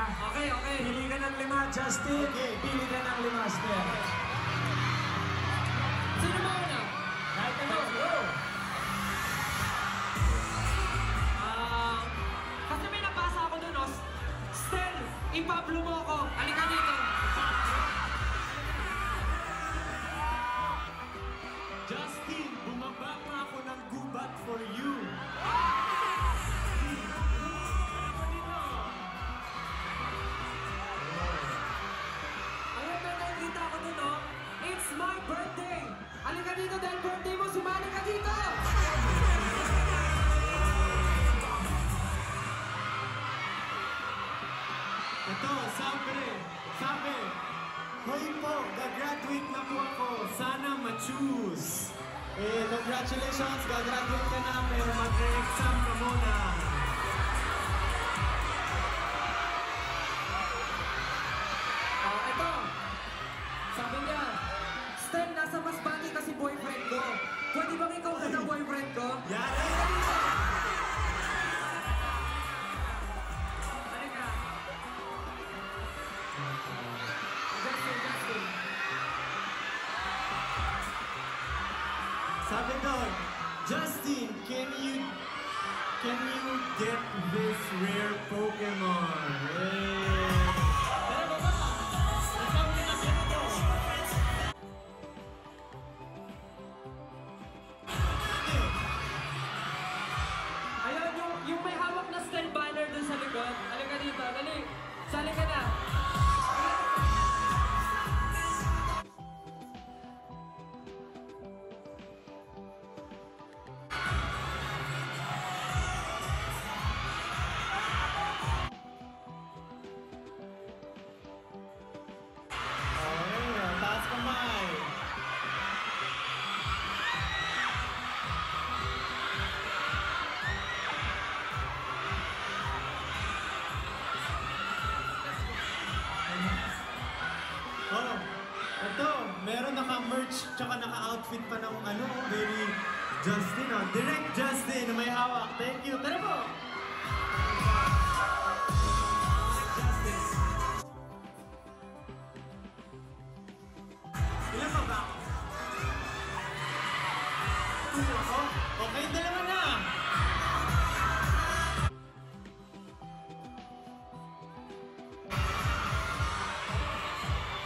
Okay, okay. Pili ka ng 5, Justin. Okay. Pili ka ng 5, Steph. Sino ba una? Kahit ano, go! Kasi may napasa ako dun, oh. Stel, ipablo mo ako. Halika dito. Justin, bumaba pa ako ng gubat for you. Ayun na, nakikita ko dun, oh. It's my birthday. Halika dito dahil birthday mo. Sumali ka dito. Ito, sabi, hoy po, gagraduate na po ako. Sana ma-choose. Congratulations, gagraduate ka na, pero mag-exam ka muna. Ito. Sabi niya, Stel, nasa Masbate kasi boyfriend ko. Pwede bang ikaw na boyfriend ko? Yan! Halika. Justin. Sabi doon, Justin, can you get this rare Pokemon? Ayun, yung may hawak na Stel banner dun sa likod. Halika dito, dali. Sali ka na. Taas kamay. Oh, ito, meron naka-merch tsaka naka-outfit pa ng very Justin, oh. Direct Justin na may hawak. Thank you. Tara po! Ilan pa ba? 2 ako? Okay, dalawa na!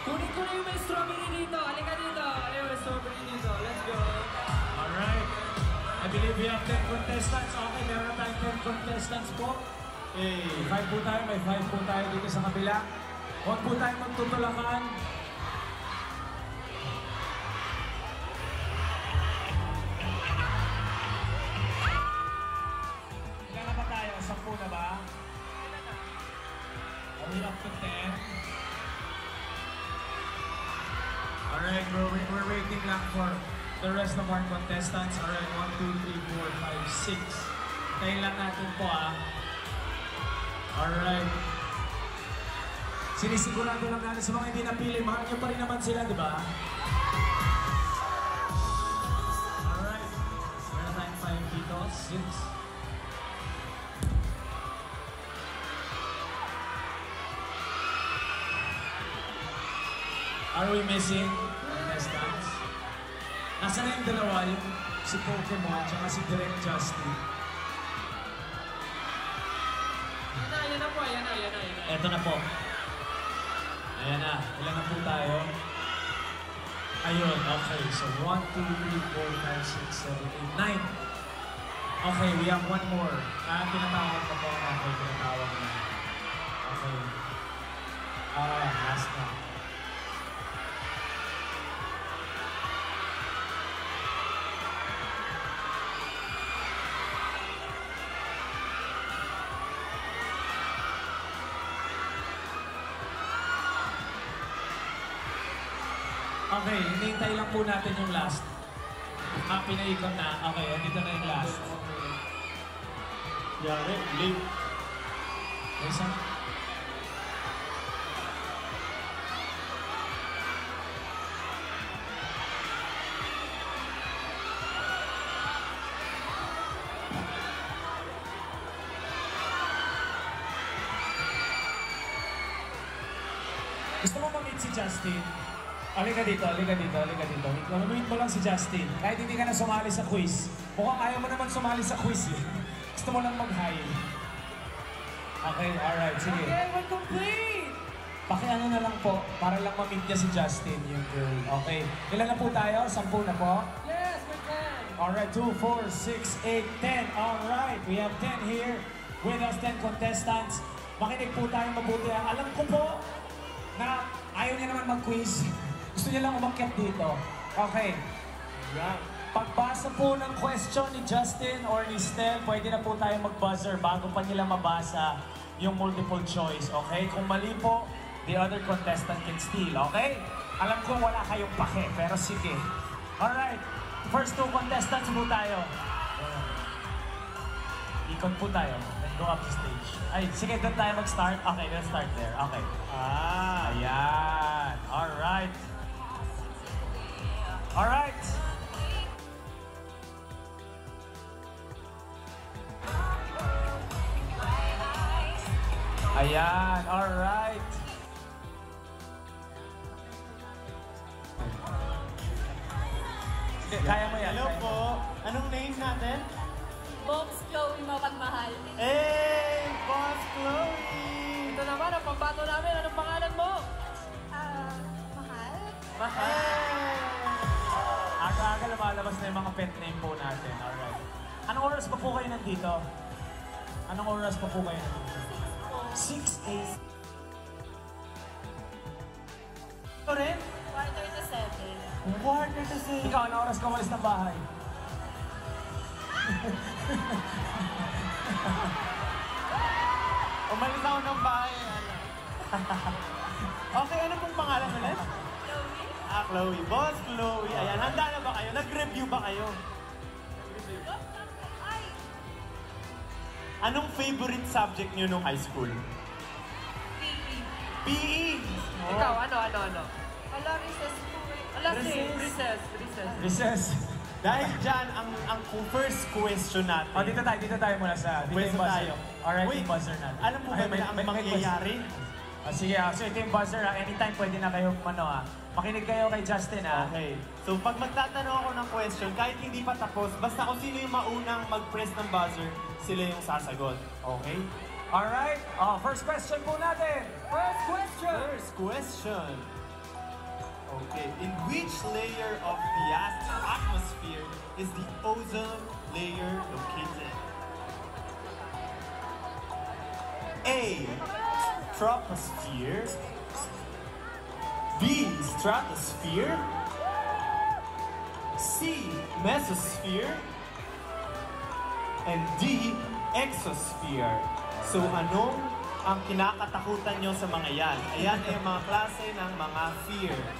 Kunin ko na yung may strawberry dito. Halika dito. Ayun, may strawberry dito. Let's go. Alright. I believe we have 10 contestants. Okay, meron na tayong 10 contestants po. Eh, 5 po tayo. May 5 po tayo dito sa kabila. Huwag po tayo magtutulakan. Ilan na ba tayo? 10 na ba? Are we up to 10? Alright, we're waiting lang for the rest of our contestants. Alright, 1, 2, 3, 4, 5, 6. Tayo lang natin po Alright. Sinisigurado lang natin sa mga hindi napili. Mahal nyo pa rin naman sila, di ba? Alright. Meron tayong 5 dito. 6. Are we missing contestants? Nasaan na yung dalawa? Yung si Pokemon at si Direct Justin. Ayan na po. Ayan na. Eto na po. Ayan na. Ilan na po tayo? Ayun, okay. So, 1, 2, 3, 4, 5, 6, 7, 8, 9. Okay, we have one more. Tinatawag na po. Okay, tinatawag na. Okay. Last na. Okay, hinihintay lang po natin yung last. Pinaikot na. Okay, andito na yung last. Yari, late. Isang... Gusto mo ma-meet si Justin? Halika dito, halika dito, halika dito. Ma-meet mo lang si Justin. Kahit hindi ka na sumali sa quiz. Mukhang ayaw mo naman sumali sa quiz eh. Gusto mo lang mag-hi. Okay, alright, sige. Okay, we're complete! Pakiano na lang po, para lang ma-meet niya si Justin, yung girl. Okay. Ilan na po tayo? 10 na po? Yes, we can! Alright, 2, 4, 6, 8, 10. Alright, we have 10 here. With us, 10 contestants. Makinig po tayo mabuti. Alam ko po na ayaw niya naman mag-quiz. Gusto niya lang umakyat dito. Okay. Pagbasa po ng question ni Justin or ni Stel, pwede na po tayo mag-buzzer bago pa nila mabasa yung multiple choice, okay? Kung mali po, the other contestant can steal, okay? Alam ko wala kayong pake, pero sige. Alright, first 2 contestants po tayo. Ikot po tayo, then go up the stage. Ay, sige, doon tayo mag-start. Okay, let's start there. Okay. Ayan. Alright. Alright. Ayan, alright. Kaya mo yan. Hello po. Anong name natin? Box Chloe Mapagmahal. Hey, Boss Chloe! Ito naman, ang pambato namin. Anong pangalan mo? Mahal? Aga-aga lumalabas na yung mga pet name po natin. Alright. Anong oras pa po kayo nandito? Anong oras pa po kayo nandito? 6, 8. Ito rin? Quarter to 7. Quarter to 6. Ikaw, anong oras ka umalis ng bahay? Umalis ako ng bahay. Okay, ano pong pangalan ulit? Chloe? Chloe. Boss Chloe. Ayan, handa na ba kayo? Nag-review ba kayo? Ay! Anong favorite subject niyo nung high school? PE. PE! Ikaw, ano? Wala, recess po eh. Alam Recess. recess. Recess. Dahil dyan, ang first question natin. O, dito tayo muna sa... Dito Pwesto yung buzzer. tayo. Alright, Wait, yung buzzer natin. alam mo ba Ay, na ang may mangyayari? Sige, so ito yung buzzer. Anytime pwede na kayo makinig kayo kay Justin, Okay. So pag magtatanong ako ng question, kahit hindi pa tapos, basta kung sino yung maunang mag-press ng buzzer, sila yung sasagot. Okay? Alright, first question po natin. First question! First question. Okay. In which layer of the atmosphere is the ozone layer located? A. Troposphere. B. Stratosphere. C. Mesosphere. And D. Exosphere. So anong ang kinakatakutan nyo sa mga yan? Ayan ay yung mga klase ng mga fears.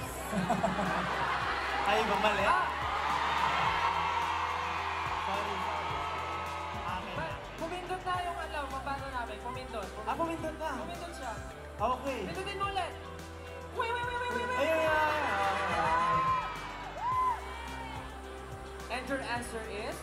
Ay, ba mali? Sorry. Akin na. Pumindot na yung mabato namin. Pumindot. Pumindot na. Pumindot siya. Okay. Pindutin mo ulit. Wait. Ayan. And your answer is?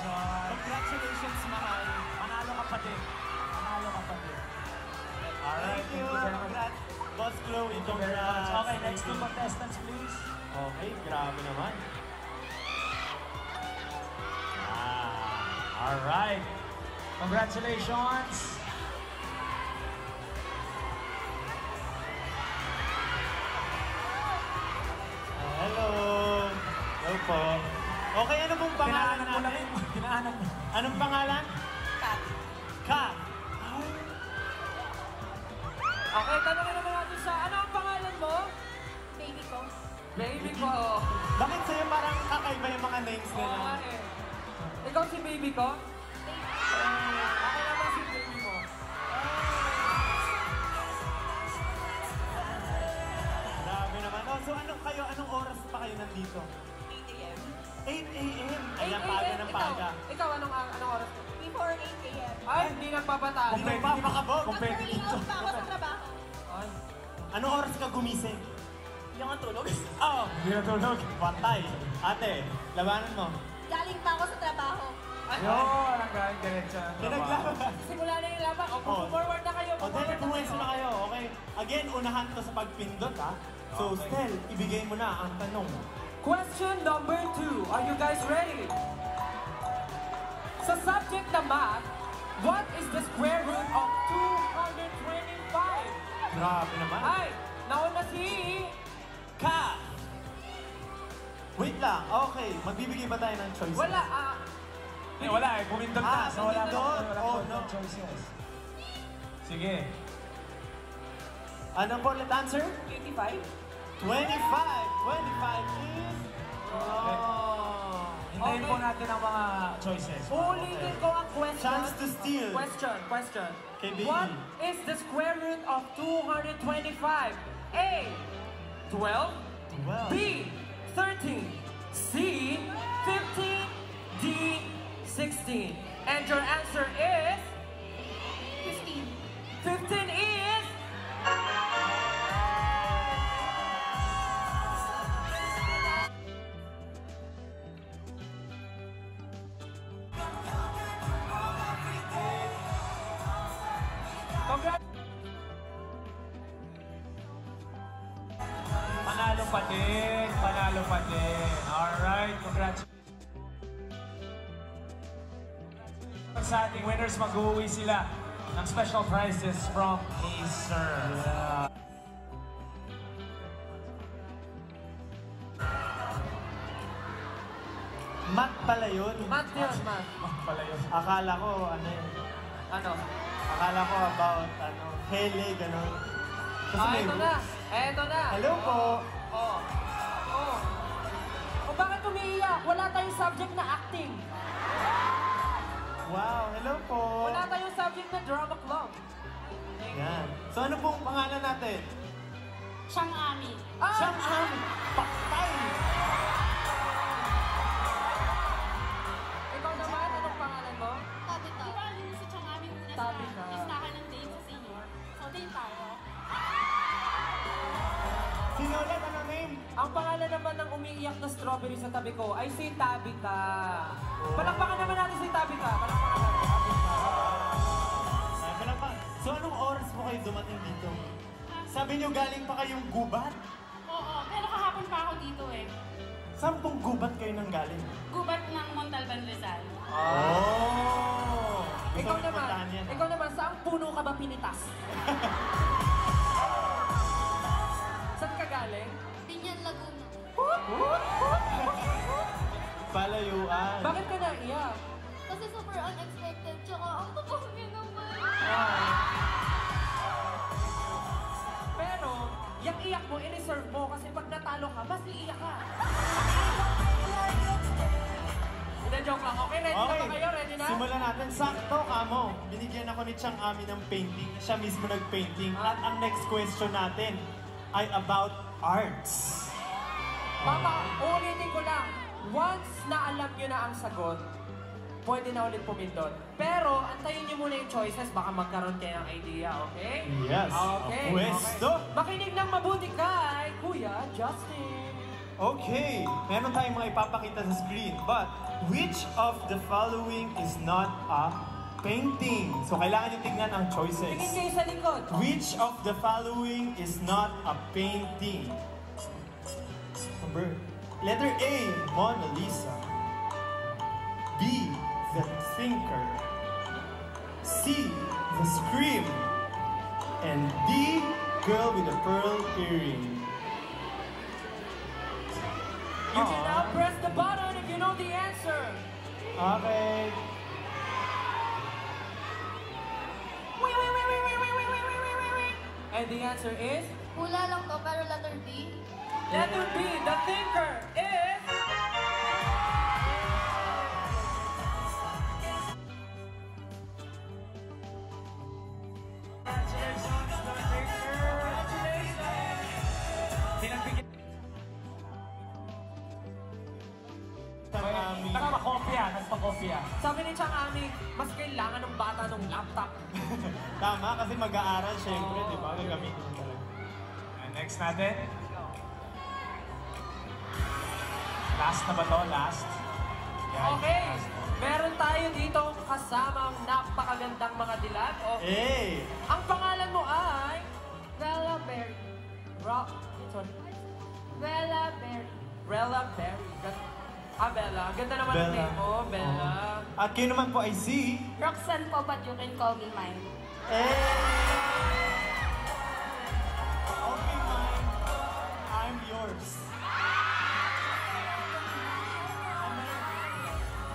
Congratulations, mahal. Manalo ka pa din. Alright, Thank you. Congrats. Boss Chloe, Thank you very much. congrats. Okay, next two Thank you. contestants, please. Okay, grabe naman. Alright. Congratulations. Hello. Hello po. Okay, ano pong pangalan Tinaanan mo lang natin? yun. Tinaanan mo. Anong pangalan? Kat. Kat. Okay, tanongin naman natin sa ano ang pangalan mo? Baby ko. Baby ko. Bakit sa'yo parang kakaiba yung mga names Oo nga nila? eh. Ikaw si baby ko? Ako naman si baby mo. Grabe naman. Oh, so anong oras pa kayo nandito? 8 a.m. 8 a.m. Ayan, 8 paga a.m. ng paga. Ikaw, anong oras mo? Before 8 a.m. Ay, hindi nagpapatalo. Hindi nagpapakabog. Nag-turning out pa ako sa trabaho. Ay, Anong oras ka gumising? Yung ang tulog. Oh, Hindi natulog. patay. Ate, labanan mo. Galing pa ako sa trabaho. Yun, ang galing diretso ng trabaho. Pinaglaban. Simula na yung laban. O, Oh. forward na kayo. O, Del, pumuwesto na kayo, okay? Again, unahan to sa pagpindot, ha? So, Okay. Stel, ibigay mo na ang tanong. Question number 2. Are you guys ready? Sa subject na math, what is the square root of 225? Grabe naman. Ay, nauna si... Ka! Wait lang, okay. Magbibigay ba tayo ng choices? Wala, Wala eh, pumindot na. So wala pumindot. Oh, no. choices. Sige. Anong correct answer? 85? 25! 25 is... Oh. Hintayin Okay. po natin ang mga choices. Uulitin ko ang question. Chance to steal. Question. Kay Baby. What is the square root of 225? A. 12. 12. B. 13. C. 15. D. 16. And your answer is... 15. 15 is... Congrats! Panalo pa din. Panalo pa din. Alright, congratulations. Sa ating winners, mag-uwi sila ng special prizes from Acer. Yeah. Math pala yun. Math yun, math. Pala yun. Akala ko, ano yun. Ano? Akala ko about, hele, gano'n. Kasi may Eto na. Eto na. Hello po. Oh. Oh. O bakit umiiyak? Wala tayong subject na acting. Wow, hello po. Wala tayong subject na drama club. Yan. So ano pong pangalan natin? Siyang Ami. Ah! Siyang Ami. Patay! Ikaw naman, anong pangalan mo? Tabi ka. Di ba alam mo si Siyang Ami muna Tabi ka. sa listahan ng date sa senior? So, date tayo. Sino ulit? Ano name? Ang pangalan naman ng umiiyak na strawberry sa tabi ko ay si Tabitha. Palakpakan naman natin si Tabitha. Palakpakan natin. Tabitha. Ay, wala pa. So anong oras po kayo dumating dito? Sabi niyo galing pa kayong gubat? Oo, pero kahapon pa ako dito eh. Saan pong gubat kayo nang galing? Gubat ng Montalban Rizal. Oh! Gusto Ikaw ko naman, puntahan yan. ikaw naman, saan puno ka ba pinitas? Saan ka galing? Binyan Laguna. Palayuan. Bakit ka naiyak? Kasi super unexpected, tsaka ang totoo niya naman. Pero, yung iyak mo, i-reserve mo kasi pag natalo ka, mas iiyak ka. Hindi, joke lang. Okay, ready na ba kayo? Ready na? Simulan natin. Sakto, kamo. Binigyan ako ni Chang Ami ng painting. Siya mismo nag-painting. At ang next question natin ay about arts. Papa, ulitin ko lang. Once na alam nyo na ang sagot, pwede na ulit pumindot. Pero, antayin nyo muna yung choices. Baka magkaroon kayo ng idea, okay? Yes. Okay. Pwesto. Okay. Makinig ng mabuti kay Kuya Justin. Okay, meron tayong mga ipapakita sa screen. But, which of the following is not a painting? So, kailangan nyo tignan ang Tingin choices. kayo sa likod. Which of the following is not a painting? Number, letter A, Mona Lisa. B, The Thinker. C, The Scream. And D, Girl with a Pearl Earring. You can now press the button if you know the answer. Okay. And the answer is? Hula lang to, pero letter B. Letter B, The Thinker is... Nagpa-kopya. Sabi ni Chang Ami, mas kailangan ng bata ng laptop. Tama, kasi mag-aaral syempre, di ba? Gagamitin mo talaga. And next natin. Last na ba to? Last? Yeah, Okay, last na. meron tayo dito kasamang napakagandang mga dilag. Okay. Ang pangalan mo ay... Bella Berry. Sorry. Bella Berry. Rella Berry. Bella. Ganda naman ang name mo, Bella. At kayo naman po ay si... Roxanne po, but you can call me mine. Okay, mine. I'm yours.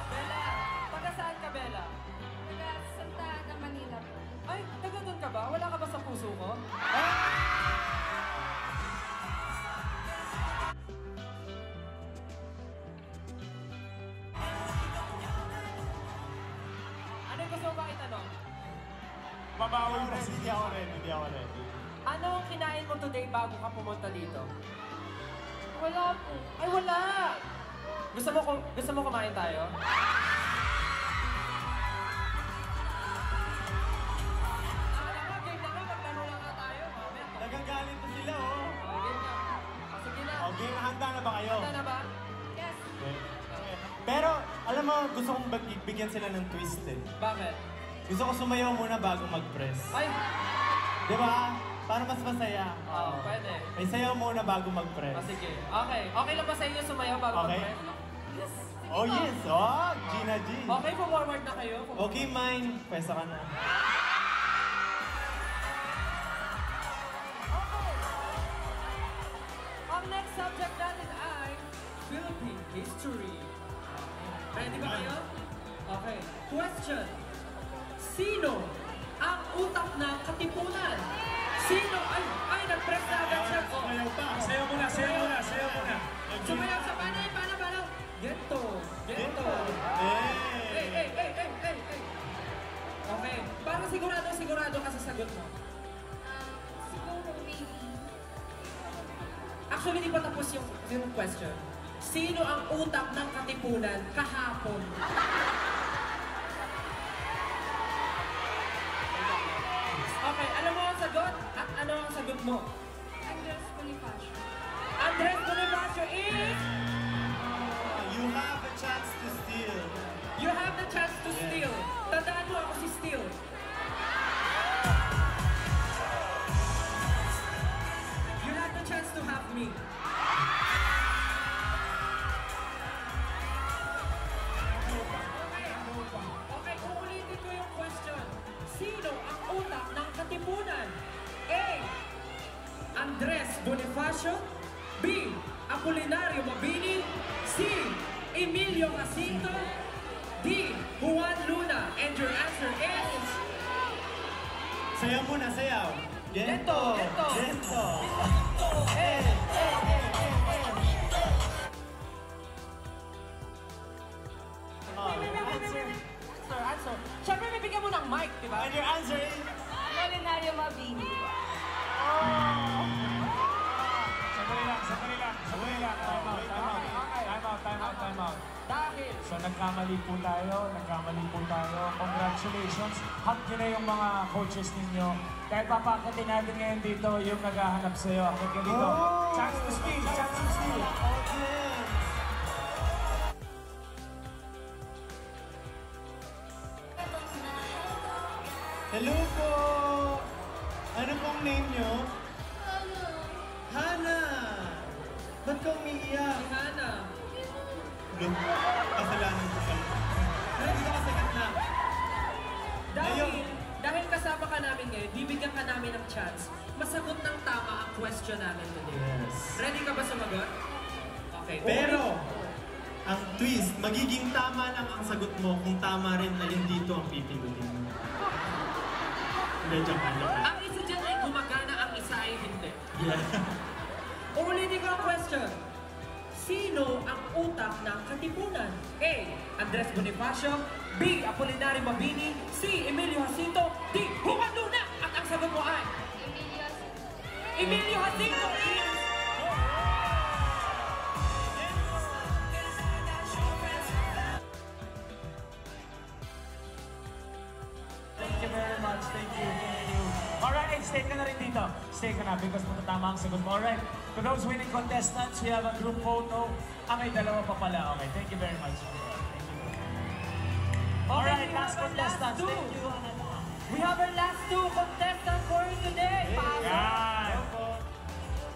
Bella, taga saan ka, Bella? Taga Santa Ana, Manila po. Ay, taga doon ka ba? Wala ka ba sa puso ko? Ano yung gusto mo ba itanong? Babawal mo si Hindi ako ready. Ano ang kinain mo today bago ka pumunta dito? Wala po. Ay, wala! Gusto mo kumain tayo? Game na nga, maglaro lang nga tayo. Mamaya. Nagagalit na sila, oh. Game na. Sige na. Okay, handa na ba kayo? Handa na ba? Yes. Okay. Pero, alam mo, gusto kong bigyan sila ng twist eh. Bakit? Gusto ko sumayaw muna bago mag-press. Ay! Di ba? Para mas masaya. Oo, pwede. May sayaw muna bago mag-press. Sige. Okay. Okay lang ba sa inyo sumayaw bago Okay. mag-press? Yes. Sige Oh, po. yes! Oh, Gina G. Okay, forward na kayo. Okay, mine. Pwesa ka na. Ang next subject natin ay Philippine History. Ready ba kayo? Okay. Question. Sino ang utak ng katipunan? Sino? Ay, nag-press na agad siya. Oh. Sumayaw pa. Sayaw muna. Sumayaw sa paano? Geto. Hey! Okay. Parang sigurado ka sa sagot mo. Siguro maybe. Actually, di pa tapos yung question. Sino ang utak ng katipunan kahapon? Okay, alam mo ang sagot? At ano ang sagot mo? Andres Bonifacio. Andres Bonifacio is... You have a chance to steal. You have the chance to steal. Tandaan mo ako si Steal. You have the chance to have me. Okay, uulitin ko yung question. Sino ang utak ng katipunan? A. Andres Bonifacio. B. Apolinario Mabini. C. Emilio Jacinto. D. Juan Luna. And your answer is... Sayaw muna, sayaw. Gento. Answer. Siyempre, may bigyan mo ng mic, di ba? And your answer is... Apolinario Mabini. Sandali lang. Time out. Dahil... So nagkamali po tayo. Congratulations. Hug nyo na yung mga coaches ninyo. Dahil papakatin natin ngayon dito yung naghahanap sa'yo. Akit ka dito. Chance to steal. Hello po! Ano pong name nyo? Ano? Hana! Ba't ka umiiyak? Si Hana. Kasalanan ko pala. Pero dito ka sa gitna. Dahil kasama ka namin ngayon, bibigyan ka namin ng chance masagot ng tama ang question namin today. Yes. Ready ka ba sumagot? Okay. Pero, ang twist, magiging tama lang ang sagot mo kung tama rin alin dito ang pipiliin mo. Hindi, joke lang. Ang isa dyan ay gumagana, ang isa ay hindi. Yeah. Ulitin ko ang question. Sino ang utak ng katipunan? A. Andres Bonifacio. B. Apolinario Mabini. C. Emilio Jacinto. D. Juan Luna. At ang sagot mo ay... Emilio Jacinto is... Thank you very much. Thank you. Alright, stay ka na rin dito. Stay ka na because matatama ang sagot mo. Alright, to those winning contestants, we have a group photo. May dalawa pa pala. Okay, thank you very much. Thank you. Alright, last contestants. Thank you. We have our last two contestants for today. Pasok. Yan.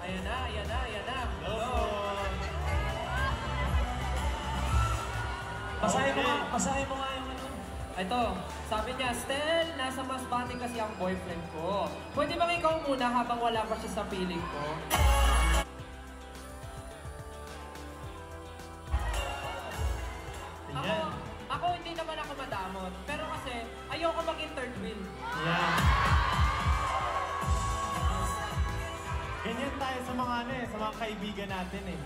Ayan na, ayan na, ayan na. Basahin mo nga yung ano. Ito, sabi niya, Stel, nasa Masbate kasi ang boyfriend ko. Pwede bang ikaw muna habang wala pa siya sa piling ko? Ako hindi naman ako madamot. Pero kasi, ayoko maging third wheel. Yeah. Ganyan tayo sa mga sa mga kaibigan natin eh.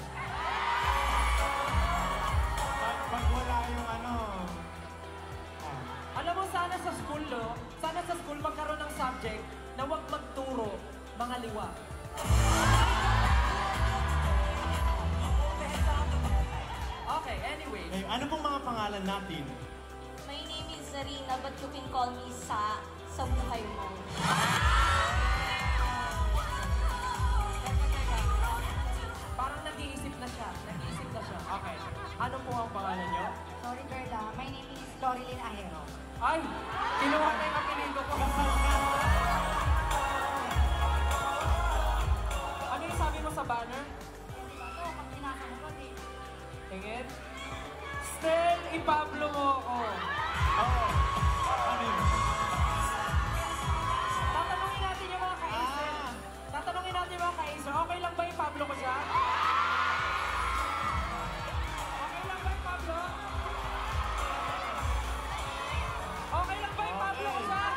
Pag wala yung Alam mo, sana sa school, no? Sana sa school magkaroon ng subject na huwag magturo mga liwa. Okay, anyway. Ano pong mga pangalan natin? My name is Zarina, but you can call me sa buhay mo. Parang nag-iisip na siya. Nag-iisip na siya. Okay. Ano po ang pangalan niyo? Sorry, Carla. My name is Lorilyn Ahero. Ay! Kinuha na yung apelido ko. Ano yung sabi mo sa banner? Ito, pag binasa mo pati. Tingin. Stel, ipablo mo ako. Oo. Ano yun? Tatanungin natin yung mga ka-acer. Tatanungin natin yung mga ka-acer. Okay lang ba ipablo ko siya? Okay lang ba ipablo? Okay lang ba ipablo ko siya?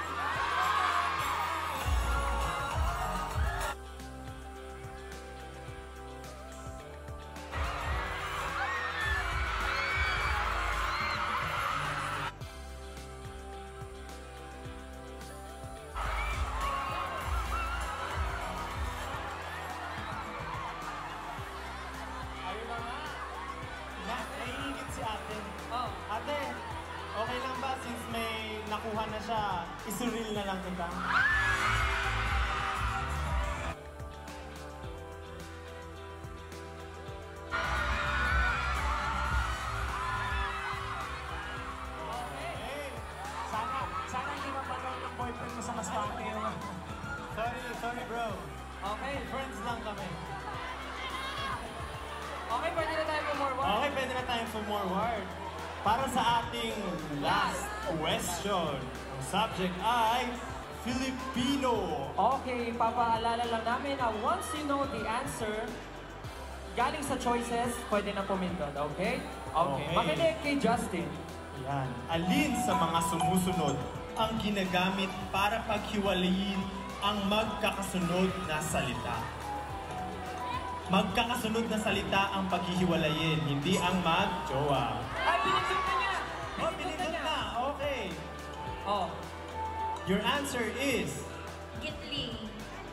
Ayun na nga. Naiingit si ate. Oh. Ate, okay lang ba since may nakuha na siya, isuril na lang kita? Sana hindi mapanood ng boyfriend mo sa Masbate yung... Sorry bro. Okay. Friends lang kami. Okay, pwede na tayo for more one. Okay, pwede na tayo for more word. Para sa ating last question, ang subject ay Filipino. Okay, papaalala lang namin na once you know the answer, galing sa choices, pwede na pumindot, okay? Okay. Okay. Makinig kay Justin. Yan. Alin sa mga sumusunod ang ginagamit para paghiwalayin ang magkakasunod na salita? Magkakasunod na salita ang paghihiwalayin, hindi ang mag-jowa. Ay, pinindot na niya! Oh, pinindot na! Okay. Oh. Your answer is... Gitling.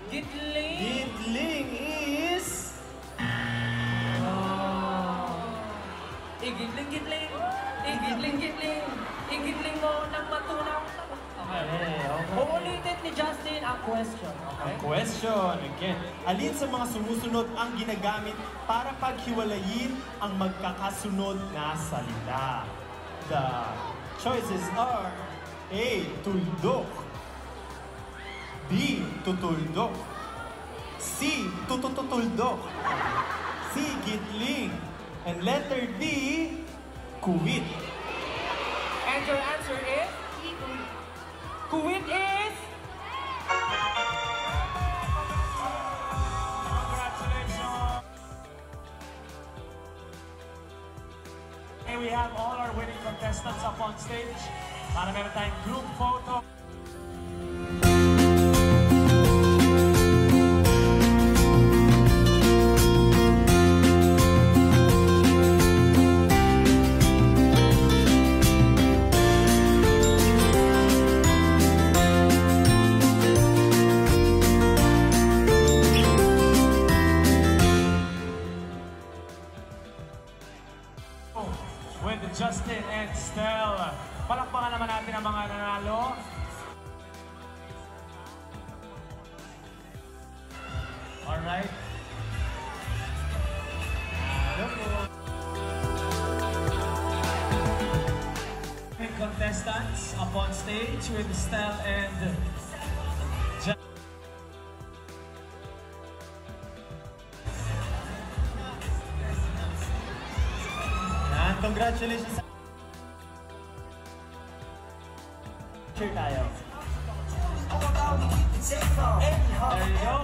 Gitling! Gidling is... Igidling, gidling! Igidling, gidling! Igidling mo ng matunaw. Okay. Uulitin ni Justin ang question, okay? Ang question, again. Alin sa mga sumusunod ang ginagamit para paghiwalayin ang magkakasunod na salita? The choices are A. Tuldok, B. Tutuldok, C. Tutututuldok, C. Gidling, and letter D. Kuwit. And your answer is? Kuwit is? Congratulations! Okay, we have all our winning contestants up on stage para meron tayong group photo. With Justin and Stel. Palakpakan naman natin ang mga nanalo. Alright? Hello po. Contestants up on stage with Stel and Jan. Yan, congratulations sa... Cheer tayo. There you go.